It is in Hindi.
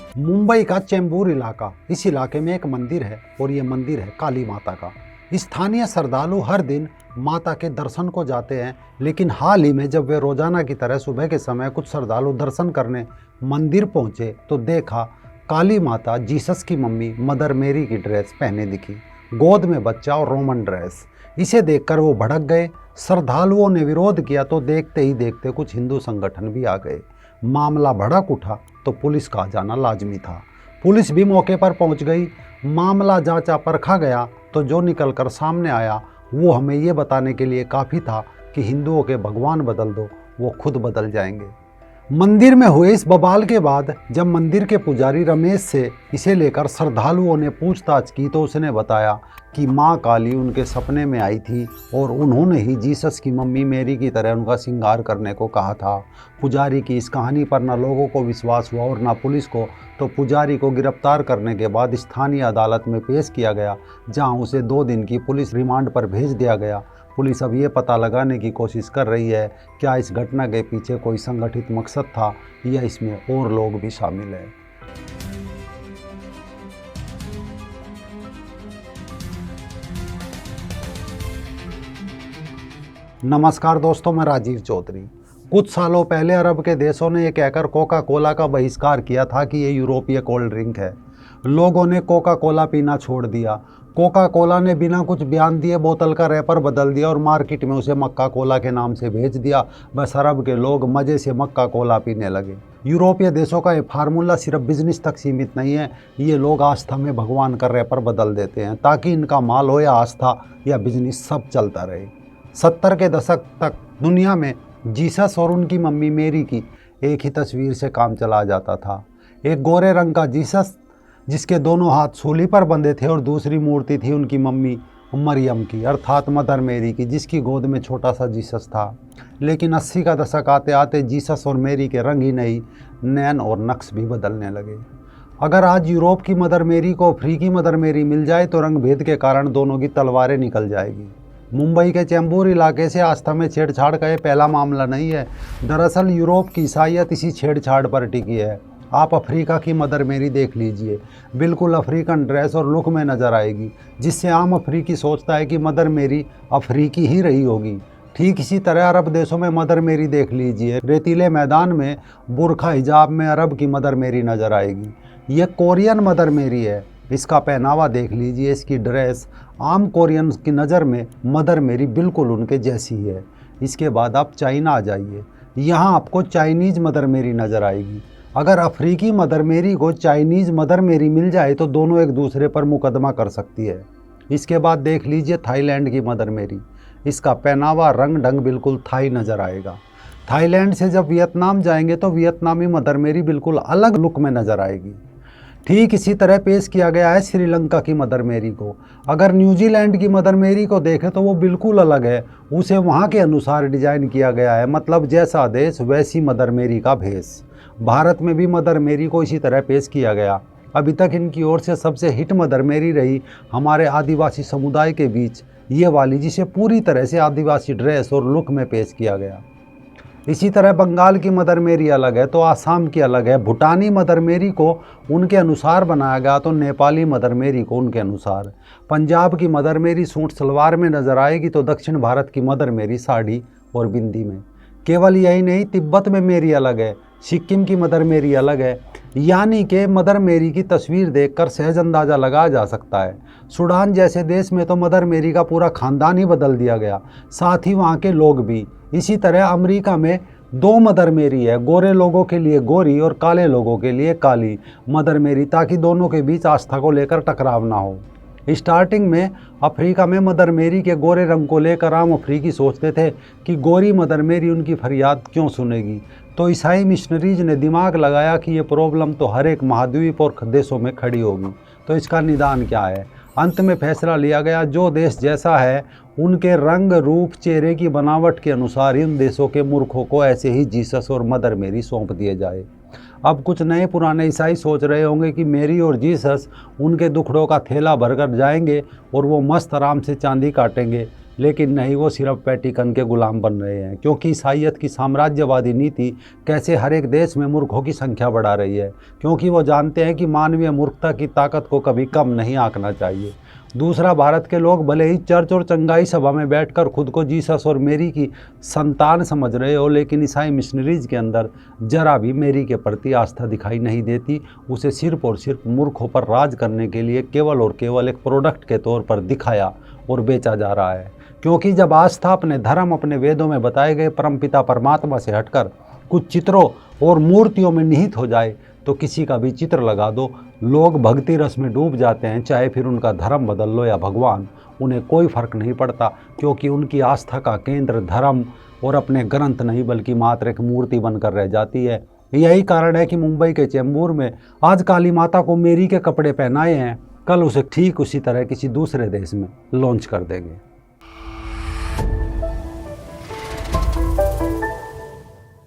मुंबई का चेंबूर इलाका, इस इलाके में एक मंदिर है और ये मंदिर है काली माता का। स्थानीय श्रद्धालु हर दिन माता के दर्शन को जाते हैं, लेकिन हाल ही में जब वे रोजाना की तरह सुबह के समय कुछ श्रद्धालु दर्शन करने मंदिर पहुंचे तो देखा काली माता जीसस की मम्मी मदर मेरी की ड्रेस पहने दिखी, गोद में बच्चा और रोमन ड्रेस। इसे देखकर वो भड़क गए। श्रद्धालुओं ने विरोध किया तो देखते ही देखते कुछ हिंदू संगठन भी आ गए। मामला भड़क उठा तो पुलिस का आ जाना लाजमी था। पुलिस भी मौके पर पहुंच गई। मामला जांचा परखा गया तो जो निकलकर सामने आया वो हमें ये बताने के लिए काफ़ी था कि हिंदुओं के भगवान बदल दो, वो खुद बदल जाएंगे। मंदिर में हुए इस बवाल के बाद जब मंदिर के पुजारी रमेश से इसे लेकर श्रद्धालुओं ने पूछताछ की तो उसने बताया कि माँ काली उनके सपने में आई थी और उन्होंने ही जीसस की मम्मी मेरी की तरह उनका श्रृंगार करने को कहा था। पुजारी की इस कहानी पर न लोगों को विश्वास हुआ और न पुलिस को, तो पुजारी को गिरफ्तार करने के बाद स्थानीय अदालत में पेश किया गया, जहां उसे 2 दिन की पुलिस रिमांड पर भेज दिया गया। पुलिस अब ये पता लगाने की कोशिश कर रही है क्या इस घटना के पीछे कोई संगठित मकसद था या इसमें और लोग भी शामिल हैं। नमस्कार दोस्तों, मैं राजीव चौधरी। कुछ सालों पहले अरब के देशों ने ये कहकर कोका कोला का बहिष्कार किया था कि ये यूरोपीय कोल्ड ड्रिंक है। लोगों ने कोका कोला पीना छोड़ दिया। कोका कोला ने बिना कुछ बयान दिए बोतल का रैपर बदल दिया और मार्केट में उसे मक्का कोला के नाम से भेज दिया। बस अरब के लोग मज़े से मक्का कोला पीने लगे। यूरोपीय देशों का ये फार्मूला सिर्फ बिजनेस तक सीमित नहीं है। ये लोग आस्था में भगवान का रैपर बदल देते हैं ताकि इनका माल हो या आस्था या बिजनेस, सब चलता रहे। 70 के दशक तक दुनिया में जीसस और उनकी मम्मी मेरी की एक ही तस्वीर से काम चला जाता था। एक गोरे रंग का जीसस जिसके दोनों हाथ सूली पर बंधे थे और दूसरी मूर्ति थी उनकी मम्मी मरियम की, अर्थात मदर मेरी की, जिसकी गोद में छोटा सा जीसस था। लेकिन 80 का दशक आते आते जीसस और मेरी के रंग ही नहीं, नैन और नक्श भी बदलने लगे। अगर आज यूरोप की मदर मेरी को अफ्रीकी मदर मेरी मिल जाए तो रंग भेद के कारण दोनों की तलवारें निकल जाएगी। मुंबई के चेंबूर इलाके से आस्था में छेड़छाड़ का ये पहला मामला नहीं है। दरअसल यूरोप की ईसाईयत इसी छेड़छाड़ पर टिकी है। आप अफ्रीका की मदर मेरी देख लीजिए, बिल्कुल अफ्रीकन ड्रेस और लुक में नज़र आएगी, जिससे आम अफ्रीकी सोचता है कि मदर मेरी अफ्रीकी ही रही होगी। ठीक इसी तरह अरब देशों में मदर मेरी देख लीजिए, रेतीले मैदान में बुरखा हिजाब में अरब की मदर मेरी नज़र आएगी। ये कोरियन मदर मेरी है। इसका पहनावा देख लीजिए, इसकी ड्रेस आम कोरियन की नज़र में मदर मेरी बिल्कुल उनके जैसी है। इसके बाद आप चाइना आ जाइए, यहाँ आपको चाइनीज़ मदर मेरी नज़र आएगी। अगर अफ्रीकी मदर मेरी को चाइनीज़ मदर मेरी मिल जाए तो दोनों एक दूसरे पर मुकदमा कर सकती है। इसके बाद देख लीजिए थाईलैंड की मदर मेरी। इसका पहनावा रंग ढंग बिल्कुल थाई नज़र आएगा। थाईलैंड से जब वियतनाम जाएंगे तो वियतनामी मदर मेरी बिल्कुल अलग लुक में नज़र आएगी। ठीक इसी तरह पेश किया गया है श्रीलंका की मदर मेरी को। अगर न्यूजीलैंड की मदर मेरी को देखें तो वो बिल्कुल अलग है, उसे वहाँ के अनुसार डिजाइन किया गया है, मतलब जैसा देश वैसी मदर मेरी का भेष। भारत में भी मदर मेरी को इसी तरह पेश किया गया। अभी तक इनकी ओर से सबसे हिट मदर मेरी रही हमारे आदिवासी समुदाय के बीच ये वाली, जिसे पूरी तरह से आदिवासी ड्रेस और लुक में पेश किया गया। इसी तरह बंगाल की मदर मेरी अलग है तो आसाम की अलग है। भूटानी मदर मेरी को उनके अनुसार बनाया गया तो नेपाली मदर मेरी को उनके अनुसार। पंजाब की मदर मेरी सूट सलवार में नज़र आएगी तो दक्षिण भारत की मदर मेरी साड़ी और बिंदी में। केवल यही नहीं, तिब्बत में मेरी अलग है, सिक्किम की मदर मेरी अलग है। यानी कि मदर मेरी की तस्वीर देखकर सहज अंदाज़ा लगाया जा सकता है। सूडान जैसे देश में तो मदर मेरी का पूरा खानदान ही बदल दिया गया, साथ ही वहाँ के लोग भी। इसी तरह अमेरिका में 2 मदर मेरी है, गोरे लोगों के लिए गोरी और काले लोगों के लिए काली मदर मेरी, ताकि दोनों के बीच आस्था को लेकर टकराव ना हो। स्टार्टिंग में अफ्रीका में मदर मेरी के गोरे रंग को लेकर आम अफ्रीकी सोचते थे कि गोरी मदर मेरी उनकी फरियाद क्यों सुनेगी, तो ईसाई मिशनरीज ने दिमाग लगाया कि ये प्रॉब्लम तो हर एक महाद्वीप और देशों में खड़ी होगी, तो इसका निदान क्या है। अंत में फैसला लिया गया जो देश जैसा है उनके रंग रूप चेहरे की बनावट के अनुसार इन देशों के मूर्खों को ऐसे ही जीसस और मदर मेरी सौंप दिए जाए। अब कुछ नए पुराने ईसाई सोच रहे होंगे कि मेरी और जीसस उनके दुखड़ों का थैला भरकर जाएंगे और वो मस्त आराम से चांदी काटेंगे, लेकिन नहीं, वो सिर्फ वेटिकन के गुलाम बन रहे हैं, क्योंकि ईसाइयत की साम्राज्यवादी नीति कैसे हर एक देश में मूर्खों की संख्या बढ़ा रही है, क्योंकि वो जानते हैं कि मानवीय मूर्खता की ताकत को कभी कम नहीं आंकना चाहिए। दूसरा, भारत के लोग भले ही चर्च और चंगाई सभा में बैठकर खुद को जीसस और मेरी की संतान समझ रहे हो, लेकिन ईसाई मिशनरीज के अंदर जरा भी मेरी के प्रति आस्था दिखाई नहीं देती। उसे सिर्फ और सिर्फ मूर्खों पर राज करने के लिए केवल और केवल एक प्रोडक्ट के तौर पर दिखाया और बेचा जा रहा है। क्योंकि जब आस्था अपने धर्म, अपने वेदों में बताए गए परमपिता परमात्मा से हटकर कुछ चित्रों और मूर्तियों में निहित हो जाए तो किसी का भी चित्र लगा दो, लोग भक्ति रस में डूब जाते हैं। चाहे फिर उनका धर्म बदल लो या भगवान, उन्हें कोई फर्क नहीं पड़ता, क्योंकि उनकी आस्था का केंद्र धर्म और अपने ग्रंथ नहीं बल्कि मात्र एक मूर्ति बनकर रह जाती है। यही कारण है कि मुंबई के चेंबूर में आज काली माता को मेरी के कपड़े पहनाए हैं, कल उसे ठीक उसी तरह किसी दूसरे देश में लॉन्च कर देंगे।